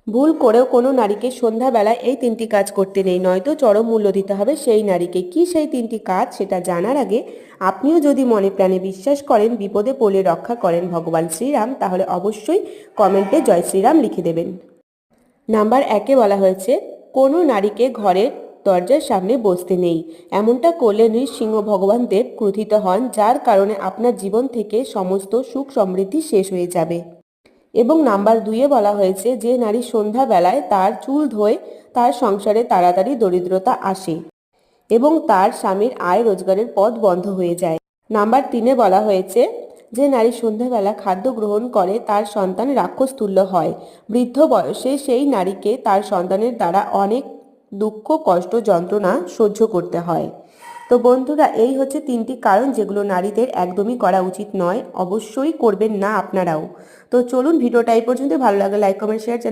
ভুল করেও কোনো নারীকে সন্ধ্যাবেলায় এই তিনটি কাজ করতে নেই, নয়তো চরম মূল্য দিতে হবে সেই নারীকে। কি সেই তিনটি কাজ সেটা জানার আগে আপনিও যদি মনে প্রাণে বিশ্বাস করেন বিপদে পড়লে রক্ষা করেন ভগবান শ্রীরাম, তাহলে অবশ্যই কমেন্টে জয় শ্রীরাম লিখে দেবেন। নাম্বার 1-এ বলা হয়েছে, কোনো নারীকে ঘরের দরজার সামনে বসতে নেই। এমনটা করলে নৃসিংহ ভগবান দেব ক্রোধিত হন, যার কারণে আপনার জীবন থেকে সমস্ত সুখ সমৃদ্ধি শেষ হয়ে যাবে। এবং নাম্বার 2-এ বলা হয়েছে, যে নারী সন্ধ্যাবেলায় তার চুল ধোয় তার সংসারে তাড়াতাড়ি দরিদ্রতা আসে এবং তার স্বামীর আয় রোজগারের পথ বন্ধ হয়ে যায়। নাম্বার 3-এ বলা হয়েছে, যে নারী সন্ধ্যাবেলা খাদ্য গ্রহণ করে তার সন্তান রাক্ষস তুল্য হয়। বৃদ্ধ বয়সে সেই নারীকে তার সন্তানের দ্বারা অনেক দুঃখ কষ্ট যন্ত্রণা সহ্য করতে হয়। তো বন্ধুরা, এই হচ্ছে 3টি কারণ যেগুলো নারীদের একদমই করা উচিত নয়, অবশ্যই করবেন না আপনারাও। তো চলুন, ভিডিওটা এই পর্যন্ত। ভালো লাগলে লাইক কমেন্ট শেয়ার চ্যানেল